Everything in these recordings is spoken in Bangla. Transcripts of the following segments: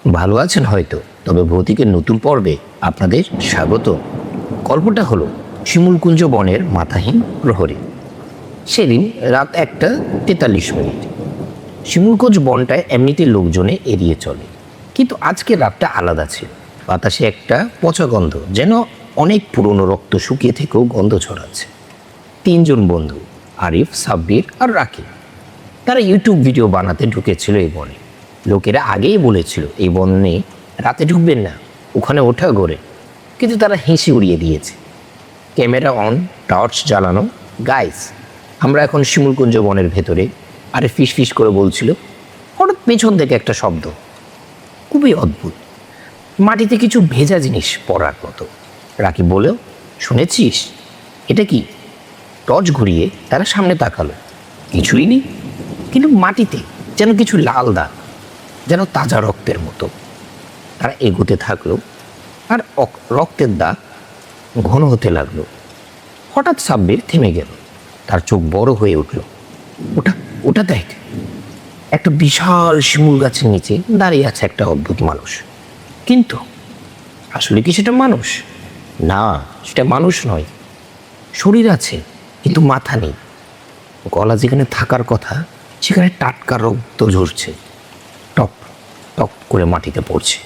ভালো আছেন হয়তো, তবে ভৌতিকের নতুন পর্বে আপনাদের স্বাগত। গল্পটা হলো শিমুলকুঞ্জ বনের মাথাহীন প্রহরী। সেদিন রাত 1:43। শিমুলকুঞ্জ বনটায় এমনিতে লোকজনে এড়িয়ে চলে, কিন্তু আজকে রাতটা আলাদা ছিল। বাতাসে একটা পচা গন্ধ, যেন অনেক পুরনো রক্ত শুকিয়ে থেকেও গন্ধ ছড়াচ্ছে। 3জন বন্ধু, আরিফ, সাব্বির আর রাকিব, তারা ইউটিউব ভিডিও বানাতে ঢুকেছিল এই বনে। লোকেরা আগেই বলেছিল এই বনে রাতে ঢুকবেন না, ওখানে ওঠা ঘোরে, কিন্তু তারা হেসে উড়িয়ে দিয়েছে। ক্যামেরা অন, টর্চ জ্বালানো। গাইস, আমরা এখন শিমুলকুঞ্জ বনের ভেতরে। আরে ফিস ফিস করে বলছিল। হঠাৎ পেছন থেকে একটা শব্দ, খুবই অদ্ভুত, মাটিতে কিছু ভেজা জিনিস পড়ার মতো। রাকিব বলেও, শুনেছিস এটা কি? টর্চ ঘুরিয়ে তারা সামনে তাকালো, কিছুই নেই, কিন্তু মাটিতে যেন কিছু লাল দাগ, যেন তাজা রক্তের মতো। তারা এগোতে থাকলো, আর রক্তের দাগ ঘন হতে লাগলো। হঠাৎ সাব্বির থেমে গেল, তার চোখ বড় হয়ে উঠল। ওটা ওটা দেখ, একটা বিশাল শিমুল গাছের নিচে দাঁড়িয়ে আছে একটা অদ্ভুত মানুষ। কিন্তু আসলে কি সেটা মানুষ? না, সেটা মানুষ নয়। শরীর আছে, কিন্তু মাথা নেই। গলা যেখানে থাকার কথা, সেখানে টাটকা রক্ত ঝরছে, টপ টপ করে মাটিতে পড়ছে।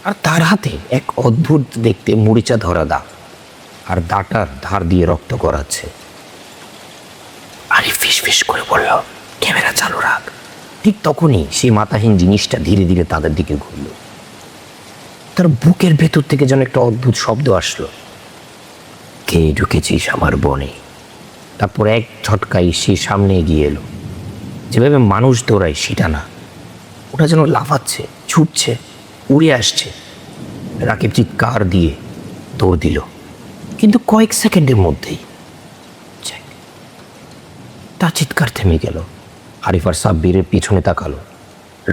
আর তার হাতে এক অদ্ভুত দেখতে মরিচা ধরা দা, আর দাটার ধার দিয়ে রক্ত গড়াচ্ছে। আরে ফিস ফিস করে বলল, ক্যামেরা চালু রাখ। ঠিক তখনই সেই মাথাহীন জিনিসটা ধীরে ধীরে তাদের দিকে ঘুরল। তার বুকের ভেতর থেকে যেন একটা অদ্ভুত শব্দ আসলো, কে ঢুকেছিস আমার বনে? তারপর এক ঝটকায় সে সামনে এগিয়ে এলো। যেভাবে মানুষ দৌড়ায় সেটা না, ওটা যেন লাফাচ্ছে, ছুটছে, উড়ে আসছে। রাকিব চিৎকার দিয়ে দৌড় দিল, কিন্তু কয়েক সেকেন্ডের মধ্যেই তার চিৎকার থেমে গেল। আরিফ আর সাব্বিরের পিছনে তাকালো।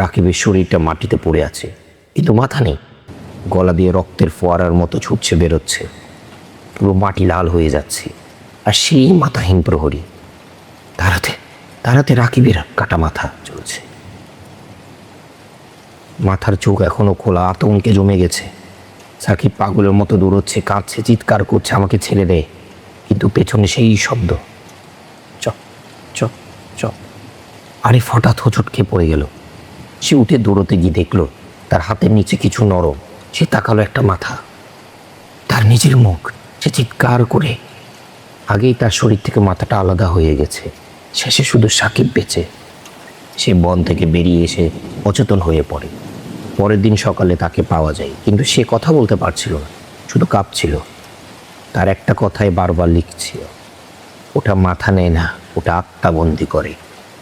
রাকিবের শরীরটা মাটিতে পড়ে আছে, কিন্তু মাথা নেই। গলা দিয়ে রক্তের ফোয়ারার মতো ছুটছে, বেরোচ্ছে, পুরো মাটি লাল হয়ে যাচ্ছে। আর সেই মাথাহীন প্রহরী, তার হাতে রাকিবের কাটা মাথা চলছে। মাথার চোখ এখনো খোলা, আতঙ্কে জমে গেছে। সাকিব পাগলের মতো দৌড়চ্ছে, কাঁদছে, চিৎকার করছে, আমাকে ছেড়ে দে। কিন্তু পেছনে সেই শব্দ, চপ চপ চপ। আরিফ হঠাৎ হোঁচট খেয়ে পড়ে গেল। সে উঠে দৌড়তে গিয়ে দেখলো তার হাতের নিচে কিছু নরম। সে তাকালো, একটা মাথা, তার নিজের মুখ। সে চিৎকার করে, আগেই তার শরীর থেকে মাথাটা আলাদা হয়ে গেছে। শেষে শুধু সাকিব বেঁচে। সে বন থেকে বেরিয়ে এসে অচেতন হয়ে পড়ে। পরের দিন সকালে তাকে পাওয়া যায়, কিন্তু সে কথা বলতে পারছিল না, শুধু কাঁপছিল। তার একটা কথাই বারবার লিখছিল, ওটা মাথা নেয় না, ওটা আত্মাবন্দি করে।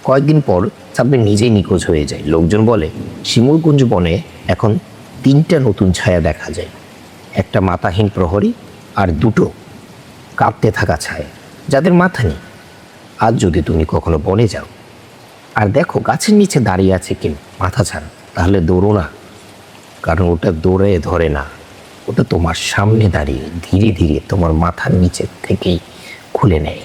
কয়েকদিন পর সাব্বির নিজেই নিখোঁজ হয়ে যায়। লোকজন বলে শিমুলকুঞ্জ বনে এখন 3টা নতুন ছায়া দেখা যায়, একটা মাথাহীন প্রহরী আর 2টো কাঁপতে থাকা ছায়া, যাদের মাথা নেই। আজ যদি তুমি কখনো বনে যাও আর দেখো গাছের নিচে দাঁড়িয়ে আছে কেউ মাথা ছাড়া, তাহলে দৌড়ো না, কারণ ওটা দৌড়ে ধরে না, ওটা তোমার সামনে দাঁড়িয়ে ধীরে ধীরে তোমার মাথার নিচে থেকেই খুলে নেয়।